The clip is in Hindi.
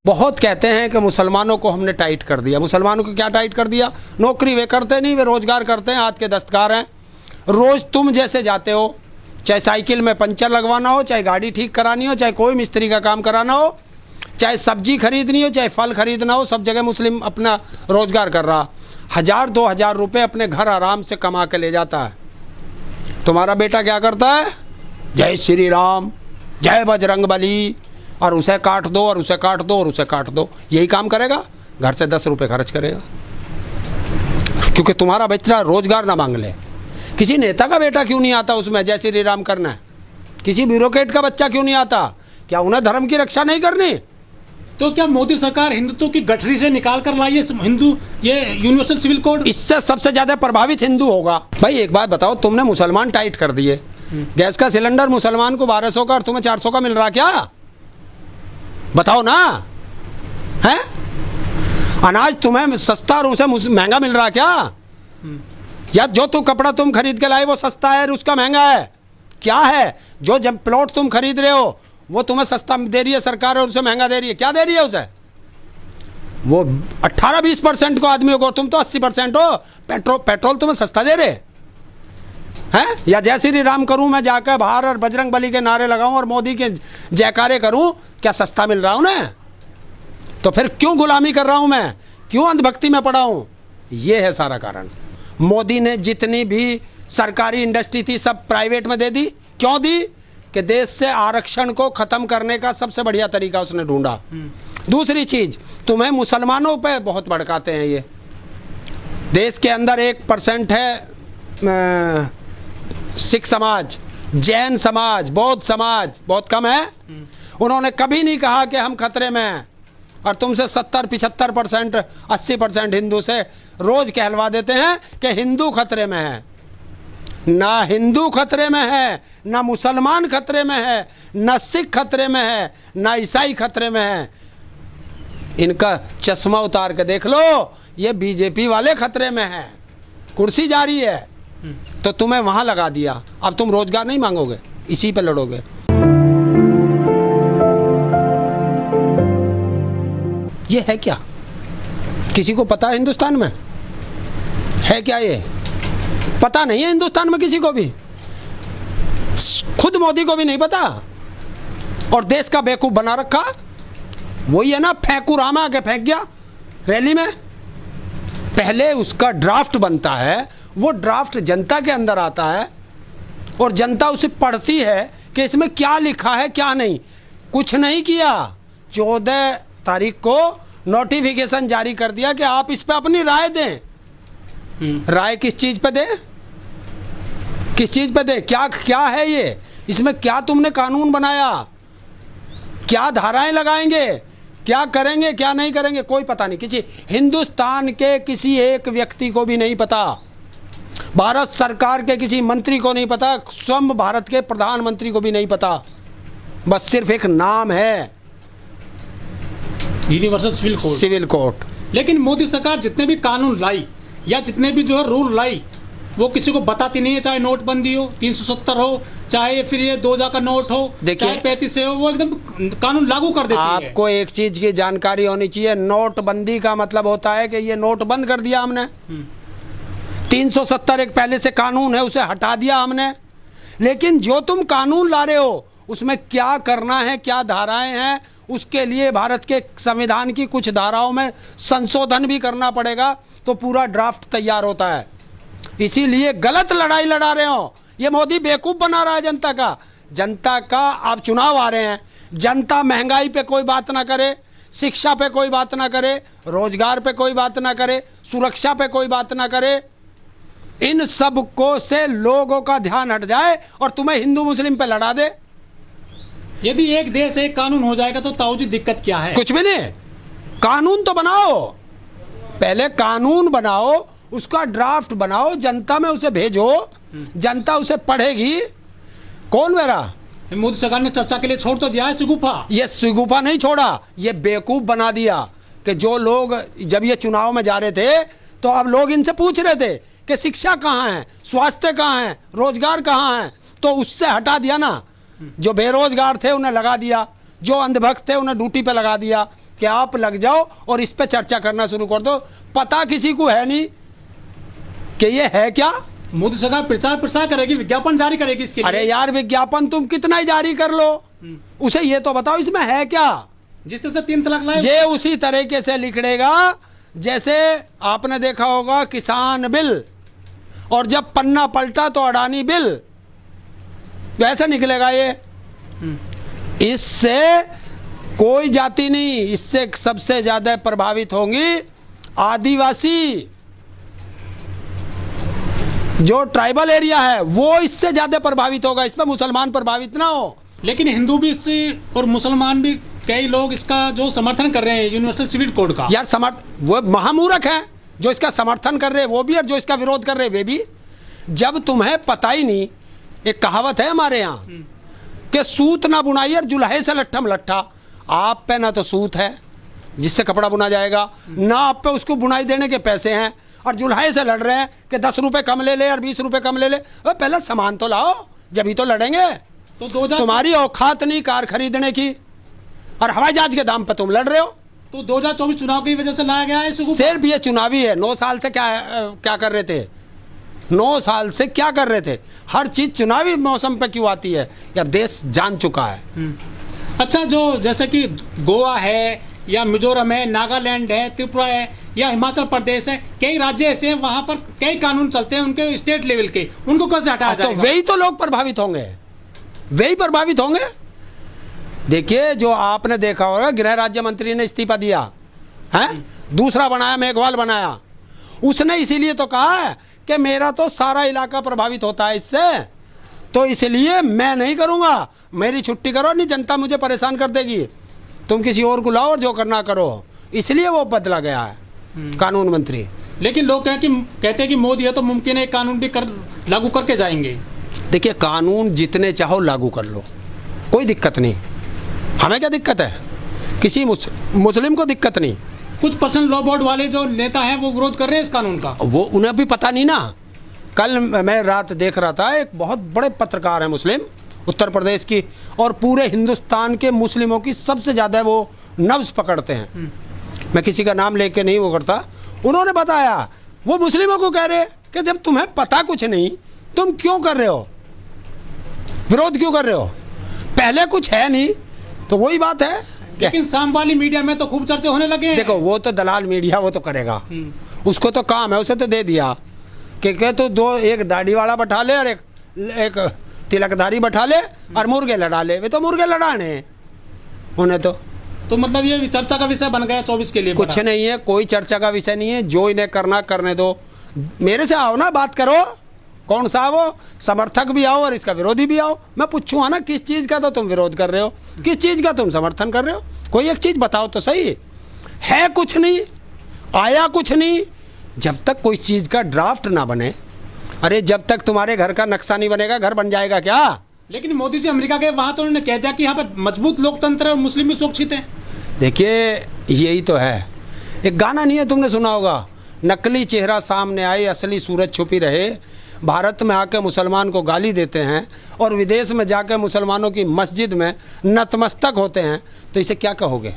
बहुत कहते हैं कि मुसलमानों को हमने टाइट कर दिया। मुसलमानों को क्या टाइट कर दिया? नौकरी वे करते नहीं, वे रोजगार करते हैं, हाथ के दस्तकार हैं। रोज तुम जैसे जाते हो, चाहे साइकिल में पंचर लगवाना हो, चाहे गाड़ी ठीक करानी हो, चाहे कोई मिस्त्री का काम कराना हो, चाहे सब्जी खरीदनी हो, चाहे फल खरीदना हो, सब जगह मुस्लिम अपना रोजगार कर रहा। 1000-2000 रुपये अपने घर आराम से कमा के ले जाता है। तुम्हारा बेटा क्या करता है? जय श्री राम, जय बजरंग बली, और उसे काट दो और उसे काट दो और उसे काट दो। यही काम करेगा, घर से 10 रुपये खर्च करेगा, क्योंकि तुम्हारा बच्चा रोजगार ना मांग ले। किसी नेता का बेटा क्यों नहीं आता उसमें जय श्री राम करना है? किसी ब्यूरोक्रेट का बच्चा क्यों नहीं आता? क्या उन्हें धर्म की रक्षा नहीं करनी? तो क्या मोदी सरकार हिंदुत्व की गठरी से निकाल कर लाई है हिंदू ये यूनिवर्सल सिविल कोड? इससे सबसे ज्यादा प्रभावित हिंदू होगा। भाई एक बात बताओ, तुमने मुसलमान टाइट कर दिए, गैस का सिलेंडर मुसलमान को 1200 का और तुम्हें 400 का मिल रहा, क्या बताओ ना? है अनाज तुम्हें सस्ता और उसे महंगा मिल रहा क्या? या जो तुम कपड़ा तुम खरीद के लाए वो सस्ता है और उसका महंगा है? क्या है? जो जब प्लॉट तुम खरीद रहे हो वो तुम्हें सस्ता दे रही है सरकार और उसे महंगा दे रही है, क्या दे रही है उसे? वो 18-20% को आदमियों को, तुम तो 80% हो। पेट्रोल तुम्हें सस्ता दे रहे हैं? या जय श्री राम करूं मैं जाकर बाहर और बजरंग बली के नारे लगाऊं और मोदी के जयकारे करूं, क्या सस्ता मिल रहा हूं ना? तो फिर क्यों गुलामी कर रहा हूं मैं? क्यों अंधभक्ति में पड़ा हूं? ये है सारा कारण। मोदी ने जितनी भी सरकारी इंडस्ट्री थी सब प्राइवेट में दे दी। क्यों दी? कि देश से आरक्षण को खत्म करने का सबसे बढ़िया तरीका उसने ढूंढा। दूसरी चीज, तुम्हें मुसलमानों पे बहुत भड़काते हैं। ये देश के अंदर 1% है सिख समाज, जैन समाज, बौद्ध समाज बहुत कम है। उन्होंने कभी नहीं कहा कि हम खतरे में हैं, और तुमसे 70-75%, 80% हिंदू से रोज कहलवा देते हैं कि हिंदू खतरे में है। ना हिंदू खतरे में है, ना मुसलमान खतरे में है, ना सिख खतरे में है, ना ईसाई खतरे में है। इनका चश्मा उतार के देख लो, ये बीजेपी वाले खतरे में है। कुर्सी जा रही है तो तुम्हें वहां लगा दिया। अब तुम रोजगार नहीं मांगोगे, इसी पे लड़ोगे। ये है क्या? किसी को पता है हिंदुस्तान में है क्या? ये पता नहीं है हिंदुस्तान में किसी को भी, खुद मोदी को भी नहीं पता, और देश का बेवकूफ बना रखा। वही है ना, फेंकू रामा के फेंक गया रैली में। पहले उसका ड्राफ्ट बनता है, वो ड्राफ्ट जनता के अंदर आता है और जनता उसे पढ़ती है कि इसमें क्या लिखा है क्या नहीं। कुछ नहीं किया। 14 तारीख को नोटिफिकेशन जारी कर दिया कि आप इस पे अपनी राय दें। राय किस चीज पे दें? किस चीज पे दें? क्या है ये? इसमें क्या तुमने कानून बनाया? क्या धाराएं लगाएंगे? क्या करेंगे क्या नहीं करेंगे? कोई पता नहीं। किसी हिंदुस्तान के किसी एक व्यक्ति को भी नहीं पता। भारत सरकार के किसी मंत्री को नहीं पता, स्वयं भारत के प्रधानमंत्री को भी नहीं पता। बस सिर्फ एक नाम है, यूनिवर्सल सिविल कोड। लेकिन मोदी सरकार जितने भी कानून लाई या जितने भी जो है रूल लाई, वो किसी को बताती नहीं है। चाहे नोटबंदी हो, 370 हो, चाहे फिर ये 2000 का नोट हो, चाहे 35 हो, वो एकदम कानून लागू कर देती है। आपको एक चीज की जानकारी होनी चाहिए, नोटबंदी का मतलब होता है कि ये नोट बंद कर दिया हमने। 370 एक पहले से कानून है, उसे हटा दिया हमने। लेकिन जो तुम कानून ला रहे हो उसमें क्या करना है, क्या धाराएं हैं, उसके लिए भारत के संविधान की कुछ धाराओं में संशोधन भी करना पड़ेगा, तो पूरा ड्राफ्ट तैयार होता है। इसीलिए गलत लड़ाई लड़ा रहे हो। ये मोदी बेवकूफ बना रहा है जनता का। जनता का अब चुनाव आ रहे हैं, जनता महंगाई पे कोई बात ना करे, शिक्षा पे कोई बात ना करे, रोजगार पे कोई बात ना करे, सुरक्षा पे कोई बात ना करे। इन सब को से लोगों का ध्यान हट जाए और तुम्हें हिंदू मुस्लिम पे लड़ा दे। यदि एक देश एक कानून हो जाएगा तो ताऊ जी दिक्कत क्या है? कुछ भी नहीं। कानून तो बनाओ, पहले कानून बनाओ, उसका ड्राफ्ट बनाओ, जनता में उसे भेजो, जनता उसे पढ़ेगी। कौन मेरा? मोदी सरकार ने चर्चा के लिए छोड़ तो दिया है शिगुफा। ये शिगुफा नहीं छोड़ा, ये बेवकूफ बना दिया कि जो लोग जब ये चुनाव में जा रहे थे तो अब लोग इनसे पूछ रहे थे कि शिक्षा कहाँ है, स्वास्थ्य कहाँ है, रोजगार कहाँ है, तो उससे हटा दिया ना। जो बेरोजगार थे उन्हें लगा दिया, जो अंधभक्त थे उन्हें ड्यूटी पे लगा दिया, कि आप लग जाओ और इस पे चर्चा करना शुरू कर दो। पता किसी को है नहीं कि ये है क्या। मोदी सरकार प्रचार प्रसार करेगी, विज्ञापन जारी करेगी इसके लिए। अरे यार विज्ञापन तुम कितना ही जारी कर लो, उसे ये तो बताओ इसमें है क्या। जिस तरह से 3 तलाक लाए, ये उसी तरीके से लिखड़ेगा जैसे आपने देखा होगा किसान बिल, और जब पन्ना पलटा तो अडानी बिल, वैसे निकलेगा ये। इससे कोई जाति नहीं, इससे सबसे ज्यादा प्रभावित होंगी आदिवासी, जो ट्राइबल एरिया है वो इससे ज्यादा प्रभावित होगा, इसमें मुसलमान प्रभावित ना हो। लेकिन हिंदू भी इससे और मुसलमान भी कई लोग इसका जो समर्थन कर रहे हैं यूनिवर्सल सिविल कोड का। यार वो महामूर्ख है जो इसका समर्थन कर रहे हैं वो भी, और जो इसका विरोध कर रहे हैं वे भी। जब तुम्हें पता ही नहीं, एक कहावत है हमारे यहाँ कि सूत ना बुनाई और जुल्हे से लट्ठम लट्ठा। आप पे ना तो सूत है जिससे कपड़ा बुना जाएगा, ना आप पे उसको बुनाई देने के पैसे हैं, और जुल्हे से लड़ रहे हैं कि 10 रुपए कम ले ले और 20 रुपए कम ले ले। पहले सामान तो लाओ, जब तो लड़ेंगे। तो तुम्हारी औकात नहीं कार खरीदने की, और हवाई जहाज के दाम पे तुम लड़ रहे हो। तो 2024 चुनाव की वजह से लाया गया है। सिर्फ ये चुनावी है। 9 साल से क्या कर रहे थे, 9 साल से क्या कर रहे थे। हर चीज चुनावी मौसम पे क्यों आती है, अब देश जान चुका है। अच्छा, जो जैसे कि गोवा है या मिजोरम है, नागालैंड है, त्रिपुरा है या हिमाचल प्रदेश है, कई राज्य ऐसे हैं वहां पर कई कानून चलते हैं उनके स्टेट लेवल के, उनको कैसे हटाया जाएगा? तो वही तो लोग प्रभावित होंगे, वही प्रभावित होंगे। देखिए, जो आपने देखा होगा गृह राज्य मंत्री ने इस्तीफा दिया है, दूसरा बनाया मेघवाल बनाया। उसने इसीलिए तो कहा है कि मेरा तो सारा इलाका प्रभावित होता है इससे, तो इसलिए मैं नहीं करूंगा, मेरी छुट्टी करो, नहीं जनता मुझे परेशान कर देगी, तुम किसी और को लाओ और जो करना करो। इसलिए वो बदला गया है कानून मंत्री। लेकिन लोग कहते हैं कि मोदी है तो मुमकिन है कानून भी लागू करके जाएंगे। देखिए, कानून जितने चाहो लागू कर लो, कोई दिक्कत नहीं, हमें क्या दिक्कत है, किसी मुस्लिम को दिक्कत नहीं। कुछ पर्सनल लॉ बोर्ड वाले जो नेता हैं वो विरोध कर रहे हैं इस कानून का। वो उन्हें भी पता नहीं ना। कल मैं रात देख रहा था, एक बहुत बड़े पत्रकार है मुस्लिम, उत्तर प्रदेश की, और पूरे हिंदुस्तान के मुस्लिमों की सबसे ज़्यादा वो नब्ज पकड़ते हैं। मैं किसी का नाम लेके नहीं वो करता। उन्होंने बताया, वो मुस्लिमों को कह रहे कि जब तुम्हें पता कुछ नहीं, तुम क्यों कर रहे हो, विरोध क्यों कर रहे हो, पहले कुछ है नहीं। तो वही बात है। लेकिन शाम वाली मीडिया में तो खूब चर्चे होने लगे। देखो, वो तो दलाल मीडिया, वो तो करेगा, उसको तो काम है, उसे तो दे दिया कि तो एक दाढ़ी वाला बैठा ले और एक तिलकधारी बैठा ले और मुर्गे लड़ा ले। वे तो मुर्गे लड़ाने उन्हें तो मतलब ये चर्चा का विषय बन गया 24 के लिए। कुछ नहीं है, कोई चर्चा का विषय नहीं है, जो इन्हें करना करने दो। मेरे से आओ ना, बात करो, कौन सा वो समर्थक भी आओ और इसका विरोधी भी आओ, मैं पूछूंगा ना किस चीज़ का तो तुम विरोध कर रहे हो, किस चीज़ का तुम समर्थन कर रहे हो। कोई एक चीज़ बताओ तो सही, है कुछ नहीं, आया कुछ नहीं। जब तक कोई चीज़ का ड्राफ्ट ना बने, अरे जब तक तुम्हारे घर का नक्शा नहीं बनेगा, घर बन जाएगा क्या। लेकिन मोदी जी अमेरिका गए, वहां तो उन्होंने कह दिया कि यहाँ पर मजबूत लोकतंत्र है और मुस्लिम भी सुरक्षित हैं। देखिए, यही तो है। एक गाना नहीं है, तुमने सुना होगा, नकली चेहरा सामने आए, असली सूरज छुपी रहे। भारत में आके मुसलमान को गाली देते हैं और विदेश में जाकर मुसलमानों की मस्जिद में नतमस्तक होते हैं, तो इसे क्या कहोगे।